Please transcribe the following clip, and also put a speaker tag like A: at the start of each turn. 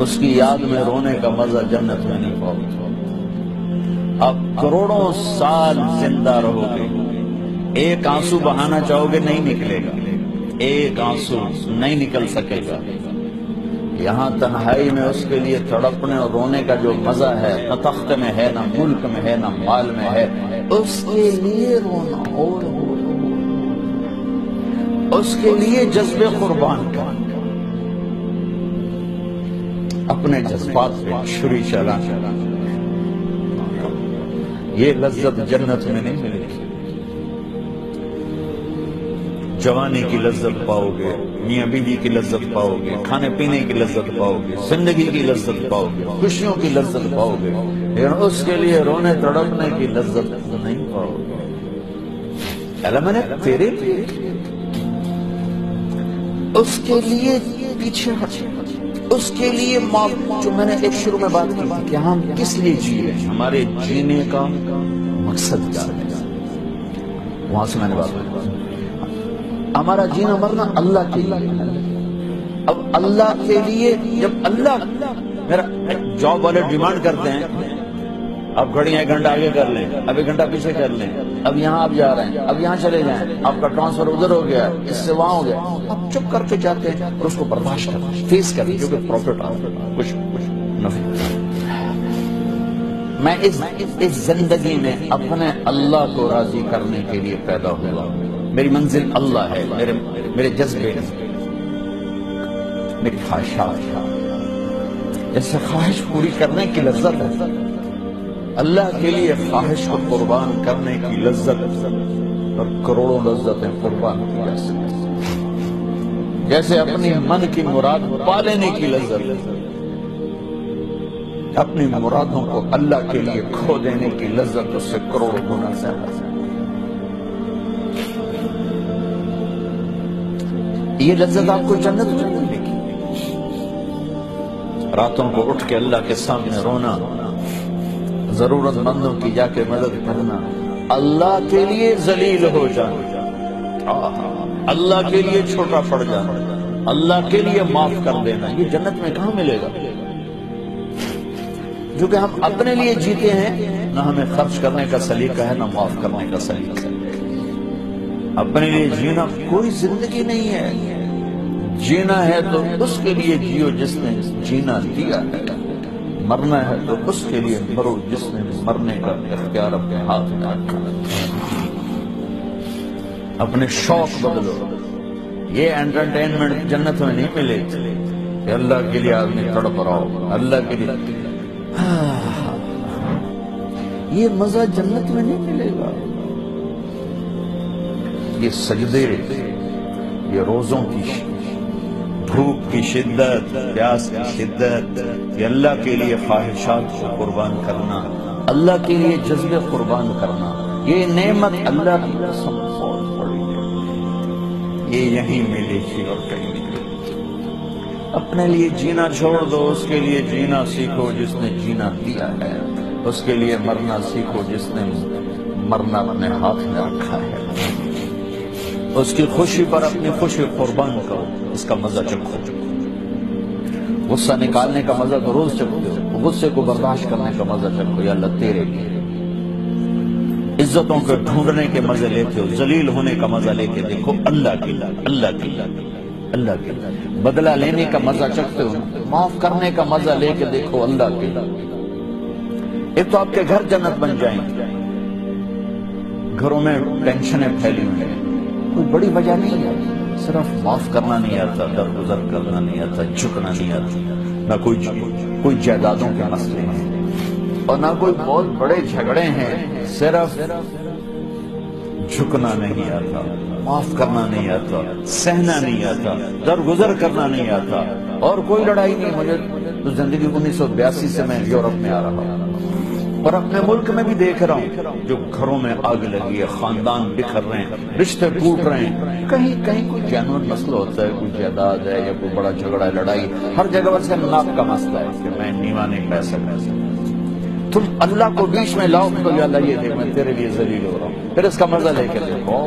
A: اس کی یاد میں رونے کا مزہ جنت میں نہیں پاؤ۔ اب کروڑوں سال زندہ رہو گے، ایک آنسو بہانا چاہو گے نہیں نکلے گا، ایک آنسو نہیں نکل سکے گا۔ یہاں تنہائی میں اس کے لیے تڑپنے اور رونے کا جو مزہ ہے، نہ تخت میں ہے، نہ ملک میں ہے، نہ مال میں ہے، اس کے لیے رونا اور اس کے لیے جذبے قربان کرنا، اپنے جذبات پہ چھری چلانا، یہ لذت جنت میں نہیں ملے گی۔ جوانی کی لذت پاؤ گے، میاں بیوی کی لذت پاؤ گے، کھانے پینے کی لذت پاؤ گے، زندگی کی لذت پاؤ گے، خوشیوں کی لذت پاؤ گے، لیکن اس کے لیے رونے تڑپنے کی لذت نہیں پاؤ گے۔ اللہ میں نے تیرے لیے اس کے لیے پیچھے ہٹ، اس کے لیے جو میں نے ایک شروع میں بات کی تھی کہ ہم کس لیے جیے، ہمارے جینے کا مقصد کیا ہے، وہاں سے میں نے بات کی۔ ہمارا جینا مرنا اللہ کے لیے، اب اللہ کے لیے جب اللہ میرا جاب والے ڈیمانڈ کرتے ہیں اب گھڑیاں 1 گھنٹہ آگے کر لیں، اب 1 گھنٹہ پیچھے کر لیں، اب یہاں آپ جا رہے ہیں، اب یہاں چلے جائیں، آپ کا ٹرانسفر ادھر ہو گیا، اس سے وہاں ہو گیا، آپ چپ کر کے جاتے ہیں اور اس کو برداشت کرتے ہیں، فیس کرتے ہیں، کیونکہ پروفٹ آ رہا ہے، کچھ نفع۔ میں اس زندگی میں اپنے اللہ کو راضی کرنے کے لیے پیدا ہوا، میری منزل اللہ ہے، میرے جذبے، میری خواہشات، جیسے خواہش پوری کرنے کی لذت ہے، اللہ کے لیے خواہش کو قربان کرنے کی لذت اور کروڑوں لذتیں قربان کی جا سکتی، جیسے اپنی من کی مراد پا لینے کی لذت، اپنی مرادوں کو اللہ کے لیے کھو دینے کی لذت اس سے کروڑوں گنا زیادہ ہے۔ یہ لذت آپ کو جنت میں نہیں ملے گی۔ راتوں کو اٹھ کے اللہ کے سامنے رونا، ضرورت مندوں کی جا کے مدد کرنا، اللہ کے لیے ذلیل ہو جانا، اللہ کے لیے چھوٹا پڑ جانا، اللہ کے لیے معاف کر دینا، یہ جنت میں کہاں ملے گا؟ جو کہ ہم اپنے لیے جیتے ہیں، نہ ہمیں خرچ کرنے کا سلیقہ ہے، نہ معاف کرنے کا سلیقہ ہے۔ اپنے لیے جینا کوئی زندگی نہیں ہے، جینا ہے تو اس کے لیے جیو جس نے جینا دیا ہے، مرنا ہے تو اس کے لیے مرو جس نے مرنے کا اختیار اپنے ہاتھ میں رکھا ہے۔ اپنے شوق بدلو، یہ انٹرٹینمنٹ جنت میں نہیں ملے کہ اللہ کے لیے آدمی تڑپ رہا ہو، اللہ کے لیے یہ مزہ جنت میں نہیں ملے گا۔ یہ سجدے، یہ روزوں کی بھوک کی شدت، پیاس کی شدت، یہ اللہ کے لیے خواہشات کو قربان کرنا، اللہ کے لیے جذبے قربان کرنا، یہ نعمت اللہ کی قسم بہت بڑی ہے، یہ یہیں ملے گی اور کہیں نہیں ملے گی۔ اپنے لیے جینا چھوڑ دو، اس کے لیے جینا سیکھو جس نے جینا دیا ہے، اس کے لیے مرنا سیکھو جس نے مرنا اپنے ہاتھ میں رکھا ہے، اس کی خوشی پر اپنی خوشی قربان کرو، اس کا مزہ چکھو۔ غصہ نکالنے کا مزہ تو روز چکھو، غصے کو برداشت کرنے کا مزہ چکھو، یا اللہ تیرے لیے۔ عزتوں کو ڈھونڈنے کے مزے لیتے ہو، ذلیل ہونے کا مزہ لے کے دیکھو اللہ کے لیے، اللہ کے لیے، اللہ کے لیے۔ بدلہ لینے کا مزہ چکھتے ہو، معاف کرنے کا مزہ لے کے دیکھو اللہ کے لیے۔ ایک تو آپ کے گھر جنت بن جائیں گے، گھروں میں ٹینشنیں پھیلی ہوئی ہیں، کوئی بڑی وجہ نہیں ہے، صرف معاف کرنا نہیں آتا، درگزر کرنا نہیں آتا، جھکنا نہیں آتا، نہ کوئی جائیدادوں کے مسئلے ہیں اور نہ کوئی بہت بڑے جھگڑے ہیں، صرف جھکنا نہیں آتا، معاف کرنا نہیں آتا، سہنا نہیں آتا، درگزر کرنا نہیں آتا، اور کوئی لڑائی نہیں۔ مجھے تو زندگی 1982 سے میں یورپ میں آ رہا ہوں اور اپنے ملک میں بھی دیکھ رہا ہوں جو گھروں میں آگ لگی ہے، خاندان بکھر رہے ہیں، رشتے ٹوٹ رہے ہیں، کہیں کہیں کوئی جینوئن مسئلہ ہوتا ہے، کوئی جائیداد ہے یا کوئی بڑا جھگڑا ہے، لڑائی، ہر جگہ بس ناپ کا مسئلہ ہے کہ میں نیوا نہیں پہ سکتا۔ تم اللہ کو بیچ میں لاؤ تو یا اللہ یہ دیکھ میں تیرے لیے ذلیل ہو رہا ہوں، پھر اس کا مزہ لے کے دیکھو۔